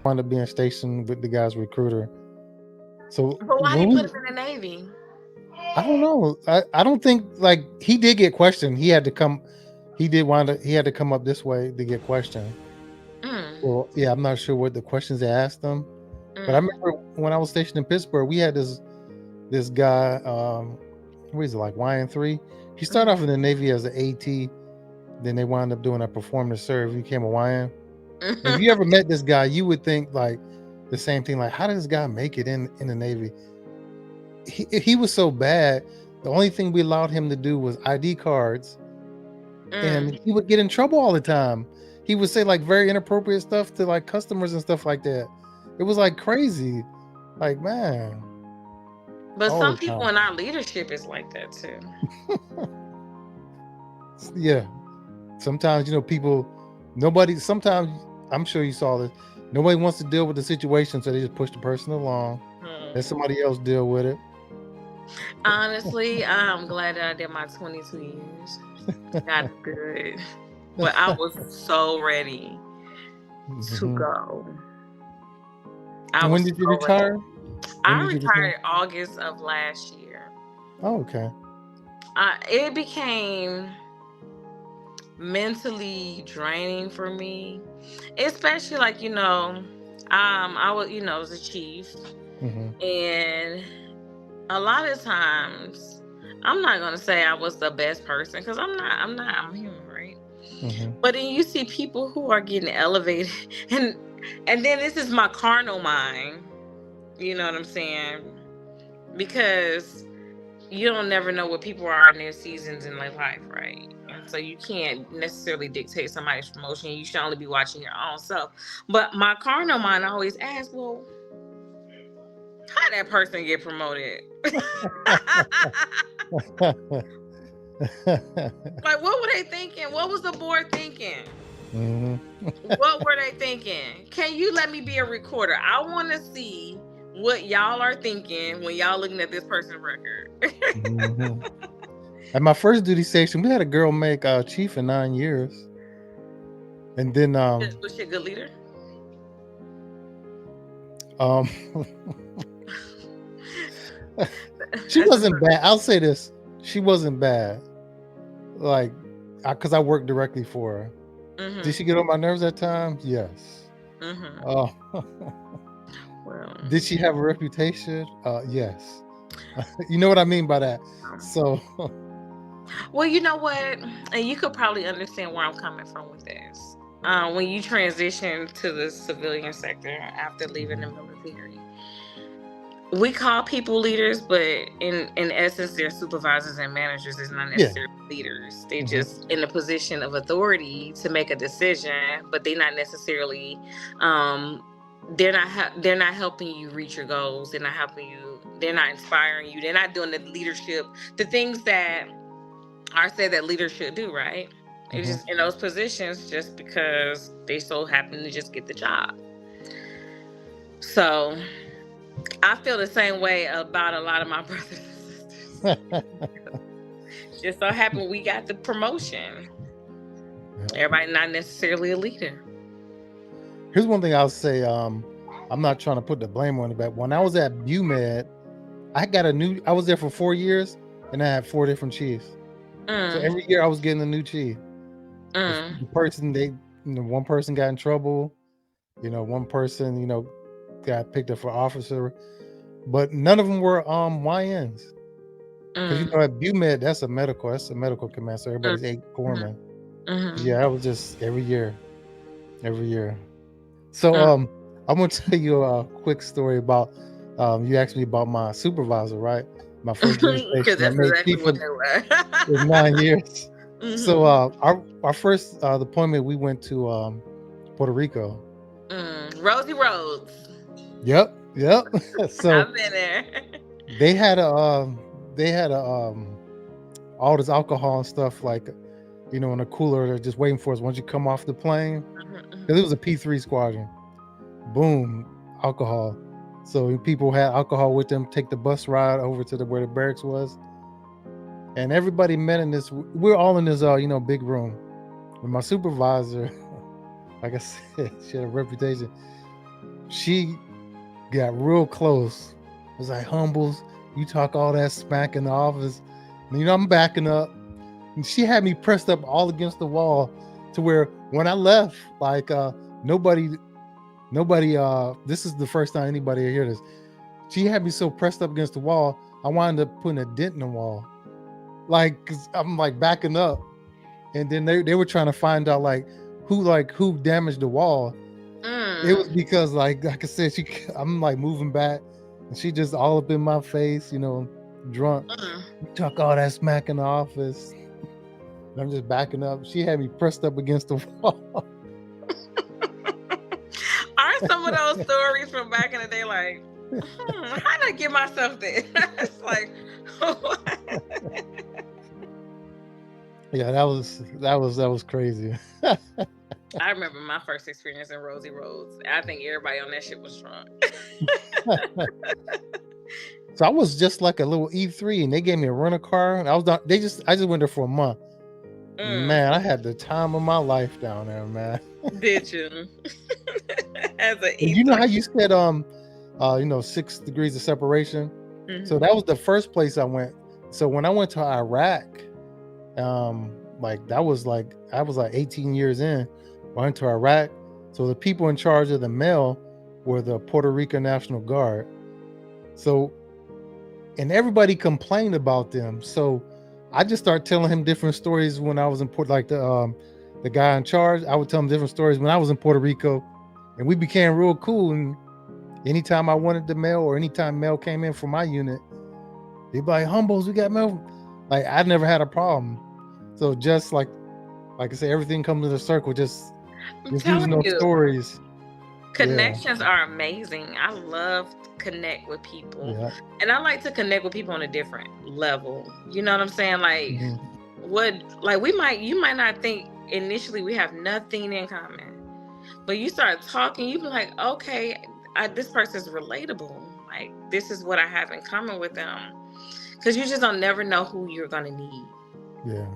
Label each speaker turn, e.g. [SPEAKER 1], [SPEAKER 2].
[SPEAKER 1] wound up being stationed with the guy's recruiter. So
[SPEAKER 2] But why he
[SPEAKER 1] when
[SPEAKER 2] put
[SPEAKER 1] we,
[SPEAKER 2] him in the Navy?
[SPEAKER 1] I don't know. I don't think like he did get questioned. He had to come. He did wind up. He had to come up this way to get questioned.
[SPEAKER 2] Mm,
[SPEAKER 1] Well, yeah, I'm not sure what the questions they asked him, but I
[SPEAKER 2] mm,
[SPEAKER 1] remember when I was stationed in Pittsburgh, we had this guy. What is it like YN3? He started
[SPEAKER 2] mm,
[SPEAKER 1] off in the Navy as an AT. Then they wound up doing a perform to serve. He became a YN. And if you ever met this guy, you would think like the same thing. Like, how did this guy make it in the Navy? He was so bad. The only thing we allowed him to do was ID cards, and
[SPEAKER 2] mm.
[SPEAKER 1] he would get in trouble all the time. He would say like very inappropriate stuff to like customers and stuff like that. It was like crazy. Like, man,
[SPEAKER 2] But
[SPEAKER 1] all
[SPEAKER 2] some
[SPEAKER 1] the
[SPEAKER 2] people
[SPEAKER 1] time.
[SPEAKER 2] in our leadership is like that too.
[SPEAKER 1] Yeah. Sometimes, people, nobody, sometimes, I'm sure you saw this, nobody wants to deal with the situation, so they just push the person along, let
[SPEAKER 2] Hmm.
[SPEAKER 1] somebody else deal with it.
[SPEAKER 2] Honestly, I'm glad that I did my 22 years. God is good. But I was so ready to
[SPEAKER 1] Mhm.
[SPEAKER 2] go. I
[SPEAKER 1] And when
[SPEAKER 2] was
[SPEAKER 1] did you
[SPEAKER 2] so ready.
[SPEAKER 1] retire? When
[SPEAKER 2] I
[SPEAKER 1] did you retire?
[SPEAKER 2] retired August of last year.
[SPEAKER 1] Oh, okay.
[SPEAKER 2] It became mentally draining for me, especially like I was was a chief,
[SPEAKER 1] Hmm.
[SPEAKER 2] and a lot of times I'm not gonna say I was the best person because I'm human, right?
[SPEAKER 1] Hmm.
[SPEAKER 2] But then you see people who are getting elevated, and then this is my carnal mind, you know what I'm saying? Because you don't never know what people are in their seasons in their life, right? And so you can't necessarily dictate somebody's promotion. You should only be watching your own self. But my carnal mind always asks, well, how did that person get promoted? Like, what were they thinking? What was the board thinking?
[SPEAKER 1] Hmm.
[SPEAKER 2] What were they thinking? Can you let me be a recorder? I want to see what y'all are thinking when y'all looking at this person's record.
[SPEAKER 1] Hmm. At my first duty station, we had a girl make chief in 9 years, and then
[SPEAKER 2] Was she a good leader?
[SPEAKER 1] um she
[SPEAKER 2] That's
[SPEAKER 1] wasn't bad. I'll say this: she wasn't bad. Like, because I worked directly for her. Did she
[SPEAKER 2] mm-hmm.
[SPEAKER 1] get on my nerves at times? Yes.
[SPEAKER 2] Mm-hmm.
[SPEAKER 1] Uh,
[SPEAKER 2] Well,
[SPEAKER 1] did she have a reputation? Yes. You know what I mean by that.
[SPEAKER 2] um,
[SPEAKER 1] So,
[SPEAKER 2] well, you know what? And you could probably understand where I'm coming from with this. When you transition to the civilian sector after leaving the
[SPEAKER 1] mhm,
[SPEAKER 2] military, we call people leaders, but in essence, they're supervisors and managers. Is not
[SPEAKER 1] yeah.
[SPEAKER 2] necessarily leaders. They
[SPEAKER 1] Hmm.
[SPEAKER 2] just in a position of authority to make a decision, but they're not necessarily. Um, they're not helping you reach your goals. They're not helping you. They're not inspiring you. They're not doing the leadership, the things that are said that leaders should do. Right? It's
[SPEAKER 1] Hmm.
[SPEAKER 2] just in those positions just because they so happen to just get the job. So I feel the same way about a lot of my brothers and sisters. Just so happened we got the promotion. Everybody not necessarily a leader.
[SPEAKER 1] Here's one thing I'll say. I'm not trying to put the blame on it, but when I was at BUMED, I was there for 4 years, and I had four different chiefs. So
[SPEAKER 2] Mm,
[SPEAKER 1] every year I was getting a new chief. The
[SPEAKER 2] mm,
[SPEAKER 1] person one person got in trouble. One person, got picked up for officer, but none of them were YNs. Because
[SPEAKER 2] mm,
[SPEAKER 1] at BUMED, that's a medical command, so
[SPEAKER 2] mm,
[SPEAKER 1] everybody's eight
[SPEAKER 2] mm,
[SPEAKER 1] corpsmen.
[SPEAKER 2] mm,
[SPEAKER 1] Yeah, I was just every year. So
[SPEAKER 2] mm.
[SPEAKER 1] I'm gonna tell you a quick story about you asked me about my supervisor, right? My first duty
[SPEAKER 2] Because
[SPEAKER 1] station. I
[SPEAKER 2] that's
[SPEAKER 1] made
[SPEAKER 2] exactly
[SPEAKER 1] chief
[SPEAKER 2] what
[SPEAKER 1] for
[SPEAKER 2] they
[SPEAKER 1] 9 years.
[SPEAKER 2] were.
[SPEAKER 1] So
[SPEAKER 2] Hmm.
[SPEAKER 1] our first deployment, we went to Puerto Rico.
[SPEAKER 2] Rosie Roads.
[SPEAKER 1] Yep, yep. So
[SPEAKER 2] I've been there.
[SPEAKER 1] they had a all this alcohol and stuff like in a cooler. They're just waiting for us once you come off the plane because it was a P3 squadron. Boom, alcohol. So people had alcohol with them. Take the bus ride over to where the barracks was, and everybody met in this. We're all in this big room. And my supervisor, like I said, she had a reputation. she got real close. It was like, Humbles, you talk all that smack in the office. And, I'm backing up. And she had me pressed up all against the wall to where when I left, like nobody, this is the first time anybody hear this. She had me so pressed up against the wall, I wound up putting a dent in the wall. Like, cause I'm like backing up. And then they were trying to find out who damaged the wall. It was because like I said, I'm like moving back and she just all up in my face, drunk. You talk all that smack in the office. And I'm just backing up. She had me pressed up against the wall.
[SPEAKER 2] Are some of those stories from back in the day like, how did I get myself there? It's like,
[SPEAKER 1] yeah, that was crazy.
[SPEAKER 2] I remember my first experience in Rosie Roads. I think everybody on that shit was drunk.
[SPEAKER 1] So I was just like a little E3, and they gave me a rental car. And I just went there for a month. Man, I had the time of my life down there, man.
[SPEAKER 2] Did you? As an E3.
[SPEAKER 1] You know how you said 6 degrees of separation? Mm-hmm. So that was the first place I went. So when I went to Iraq, I was like 18 years in. I went to Iraq. So the people in charge of the mail were the Puerto Rican National Guard. So, and everybody complained about them. So I just started telling him different stories when I was in the guy in charge. I would tell him different stories when I was in Puerto Rico, and we became real cool. And anytime I wanted the mail or anytime mail came in from my unit, they'd be like, Humbles, we got mail. Like, I never had a problem. So just like I said, everything comes in a circle. Just using those stories.
[SPEAKER 2] Connections are amazing. I love to connect with people. Yeah. And I like to connect with people on a different level. You know what I'm saying? Like, you might not think initially we have nothing in common. But you start talking, you be like, okay, this person's relatable. Like, this is what I have in common with them. Because you just don't never know who you're going to need.
[SPEAKER 1] Yeah.